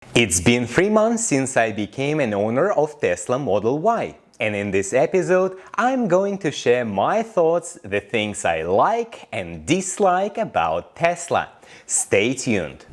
It's been 3 months since I became an owner of Tesla Model Y, and in this episode I'm going to share my thoughts, the things I like and dislike about Tesla. Stay tuned!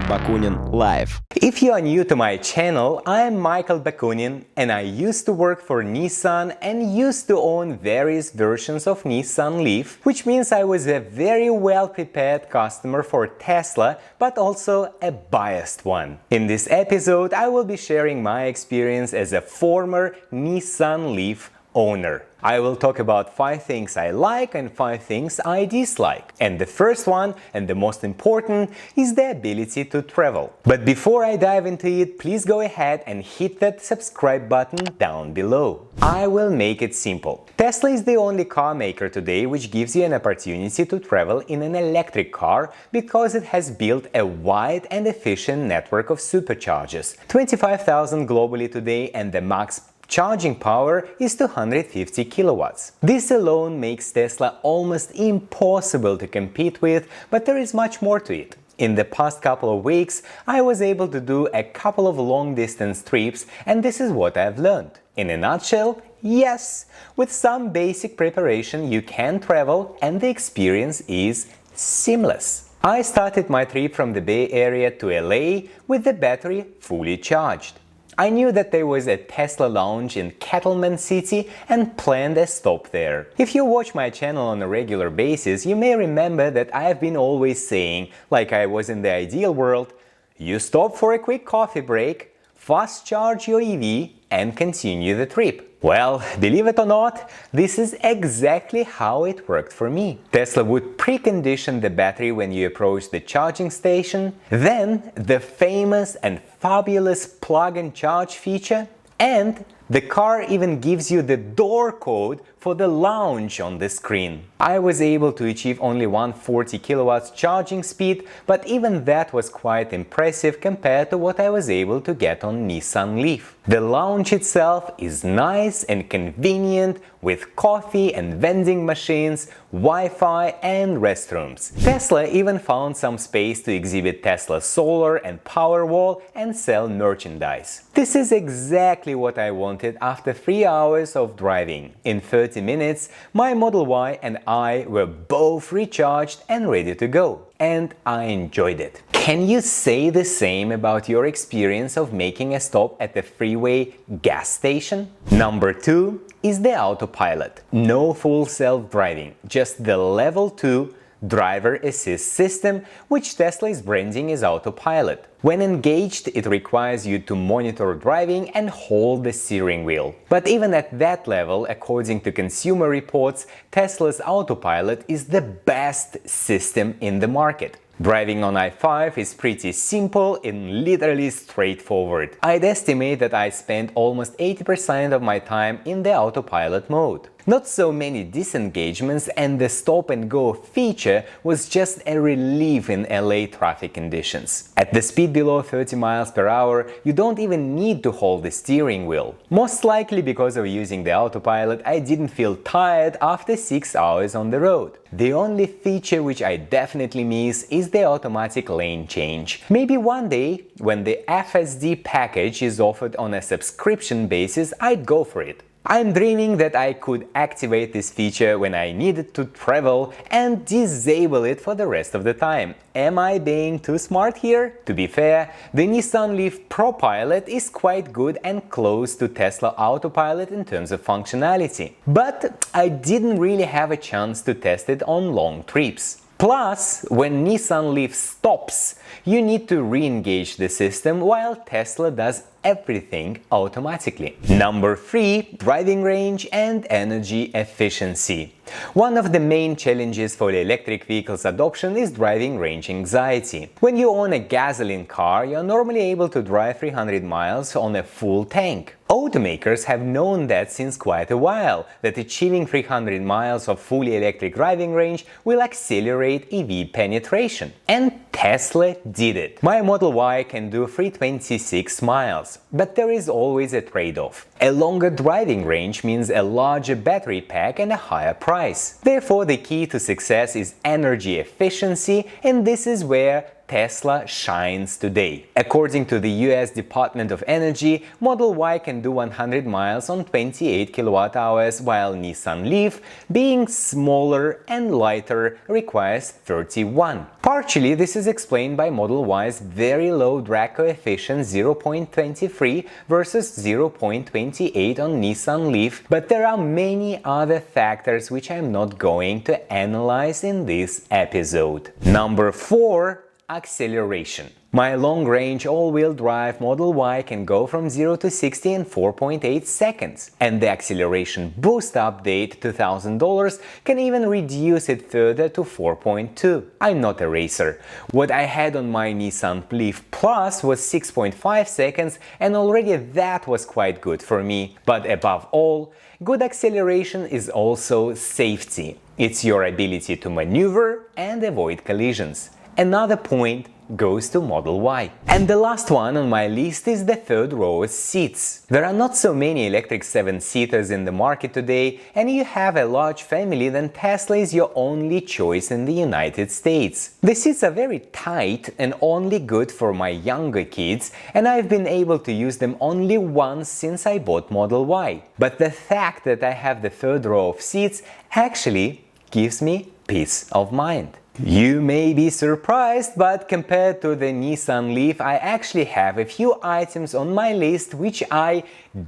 Bakunin Live. If you are new to my channel, I am Michael Bakunin and I used to work for Nissan and used to own various versions of Nissan Leaf, which means I was a very well-prepared customer for Tesla, but also a biased one. In this episode, I will be sharing my experience as a former Nissan Leaf owner. I will talk about 5 things I like and 5 things I dislike. And the first one, and the most important, is the ability to travel. But before I dive into it, please go ahead and hit that subscribe button down below. I will make it simple. Tesla is the only car maker today which gives you an opportunity to travel in an electric car because it has built a wide and efficient network of superchargers. 25,000 globally today, and the max charging power is 250 kilowatts. This alone makes Tesla almost impossible to compete with, but there is much more to it. In the past couple of weeks, I was able to do a couple of long-distance trips, and this is what I've learned. In a nutshell, yes, with some basic preparation you can travel and the experience is seamless. I started my trip from the Bay Area to LA with the battery fully charged. I knew that there was a Tesla lounge in Cattleman City and planned a stop there. If you watch my channel on a regular basis, you may remember that I have been always saying, like I was in the ideal world, you stop for a quick coffee break, fast charge your EV and continue the trip. Well, believe it or not, this is exactly how it worked for me. Tesla would precondition the battery when you approach the charging station, then the famous and fabulous plug and charge feature, and the car even gives you the door code for the lounge on the screen. I was able to achieve only 140 kilowatts charging speed, but even that was quite impressive compared to what I was able to get on Nissan Leaf. The lounge itself is nice and convenient, with coffee and vending machines, Wi-Fi and restrooms. Tesla even found some space to exhibit Tesla Solar and Powerwall and sell merchandise. This is exactly what I wanted after 3 hours of driving. In 30 minutes, my Model Y and I were both recharged and ready to go. And I enjoyed it. Can you say the same about your experience of making a stop at the freeway gas station? Number 2 is the Autopilot. No full self-driving, just the level 2 driver assist system, which Tesla is branding as Autopilot. When engaged, it requires you to monitor driving and hold the steering wheel. But even at that level, according to Consumer Reports, Tesla's Autopilot is the best system in the market. Driving on I-5 is pretty simple and literally straightforward. I'd estimate that I spent almost 80% of my time in the Autopilot mode. Not so many disengagements, and the stop-and-go feature was just a relief in LA traffic conditions. At the speed below 30 miles per hour, you don't even need to hold the steering wheel. Most likely because of using the Autopilot, I didn't feel tired after 6 hours on the road. The only feature which I definitely miss is the automatic lane change. Maybe one day, when the FSD package is offered on a subscription basis, I'd go for it. I'm dreaming that I could activate this feature when I needed to travel and disable it for the rest of the time. Am I being too smart here? To be fair, the Nissan Leaf Pro Pilot is quite good and close to Tesla Autopilot in terms of functionality. But I didn't really have a chance to test it on long trips. Plus, when Nissan Leaf stops, you need to re-engage the system while Tesla does everything automatically. Number 3. Driving range and energy efficiency. One of the main challenges for electric vehicles adoption is driving range anxiety. When you own a gasoline car, you're normally able to drive 300 miles on a full tank. Automakers have known that since quite a while, that achieving 300 miles of fully electric driving range will accelerate EV penetration. And Tesla did it. My Model Y can do 326 miles, but there is always a trade-off. A longer driving range means a larger battery pack and a higher price. Therefore, the key to success is energy efficiency, and this is where Tesla shines today. According to the US Department of Energy, Model Y can do 100 miles on 28 kilowatt-hours, while Nissan Leaf, being smaller and lighter, requires 31. Partially, this is explained by Model Y's very low drag coefficient 0.23 versus 0.28 on Nissan Leaf, but there are many other factors which I'm not going to analyze in this episode. Number 4. Acceleration. My long-range all-wheel drive Model Y can go from 0 to 60 in 4.8 seconds, and the acceleration boost update $2,000 can even reduce it further to 4.2. I'm not a racer. What I had on my Nissan Leaf Plus was 6.5 seconds, and already that was quite good for me. But above all, good acceleration is also safety. It's your ability to maneuver and avoid collisions. Another point goes to Model Y. And the last one on my list is the third row seats. There are not so many electric 7-seaters in the market today, and you have a large family, then Tesla is your only choice in the United States. The seats are very tight and only good for my younger kids, and I've been able to use them only once since I bought Model Y. But the fact that I have the third row of seats actually gives me peace of mind. You may be surprised, but compared to the Nissan Leaf, I actually have a few items on my list which I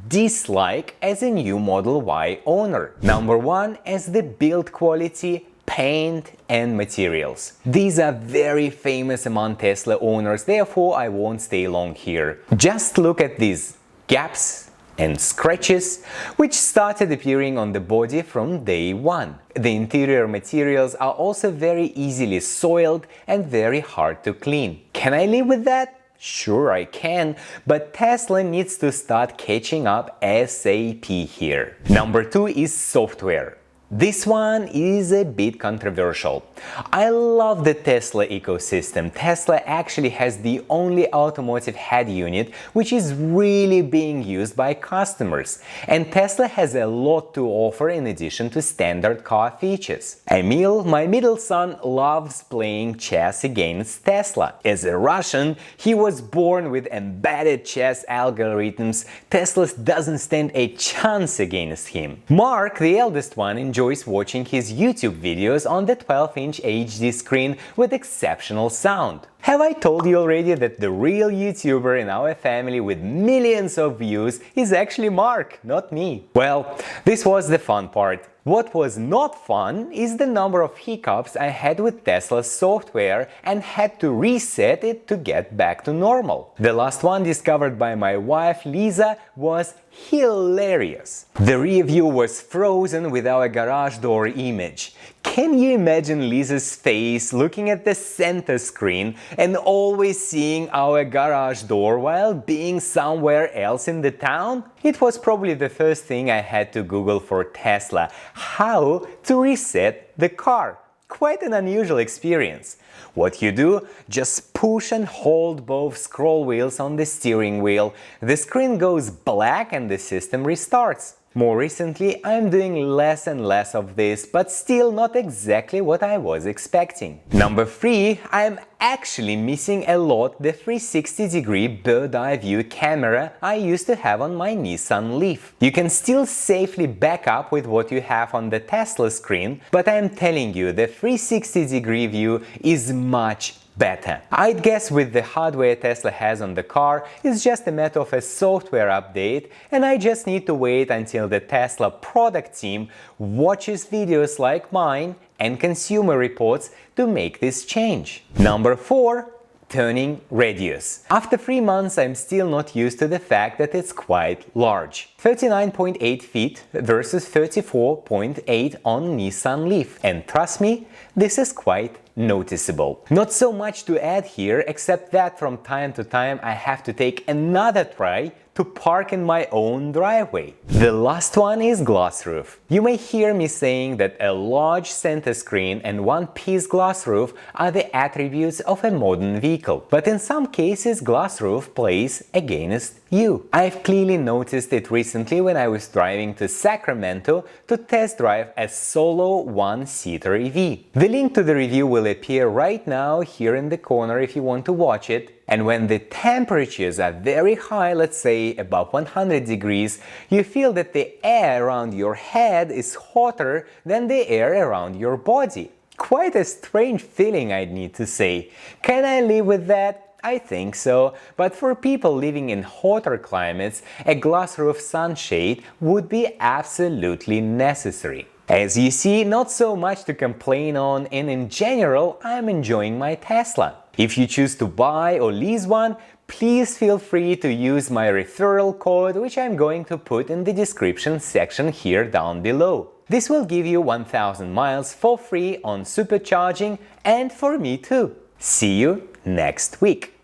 dislike as a new Model Y owner. Number 1 is the build quality, paint and materials. These are very famous among Tesla owners, therefore I won't stay long here. Just look at these gaps and scratches, which started appearing on the body from day one. The interior materials are also very easily soiled and very hard to clean. Can I live with that? Sure I can, but Tesla needs to start catching up ASAP here. Number 2 is software. This one is a bit controversial. I love the Tesla ecosystem. Tesla actually has the only automotive head unit which is really being used by customers. And Tesla has a lot to offer in addition to standard car features. Emil, my middle son, loves playing chess against Tesla. As a Russian, he was born with embedded chess algorithms. Tesla doesn't stand a chance against him. Mark, the eldest one, enjoys watching his YouTube videos on the 12-inch HD screen with exceptional sound. Have I told you already that the real YouTuber in our family with millions of views is actually Mark, not me? Well, this was the fun part. What was not fun is the number of hiccups I had with Tesla's software and had to reset it to get back to normal. The last one, discovered by my wife Lisa, was hilarious. The rear view was frozen with our garage door image. Can you imagine Lisa's face looking at the center screen and always seeing our garage door while being somewhere else in the town? It was probably the first thing I had to Google for Tesla: how to reset the car. Quite an unusual experience. What you do? Just push and hold both scroll wheels on the steering wheel. The screen goes black and the system restarts. More recently, I'm doing less and less of this, but still not exactly what I was expecting. Number 3, I'm actually missing a lot the 360-degree bird-eye view camera I used to have on my Nissan Leaf. You can still safely back up with what you have on the Tesla screen, but I'm telling you, the 360-degree view is much better. I'd guess with the hardware Tesla has on the car, it's just a matter of a software update, and I just need to wait until the Tesla product team watches videos like mine and Consumer Reports to make this change. Number 4. Turning radius. After 3 months, I'm still not used to the fact that it's quite large. 39.8 feet versus 34.8 on Nissan Leaf. And trust me, this is quite noticeable. Not so much to add here, except that from time to time I have to take another try to park in my own driveway. The last one is glass roof. You may hear me saying that a large center screen and one-piece glass roof are the attributes of a modern vehicle, but in some cases glass roof plays against you. I've clearly noticed it recently when I was driving to Sacramento to test drive a solo one-seater EV. The link to the review will appear right now here in the corner if you want to watch it. And when the temperatures are very high, let's say above 100 degrees, you feel that the air around your head is hotter than the air around your body. Quite a strange feeling, I'd need to say. Can I live with that? I think so, but for people living in hotter climates, a glass roof sunshade would be absolutely necessary. As you see, not so much to complain on, and in general, I'm enjoying my Tesla. If you choose to buy or lease one, please feel free to use my referral code, which I'm going to put in the description section here down below. This will give you 1000 miles for free on supercharging and for me too. See you next week!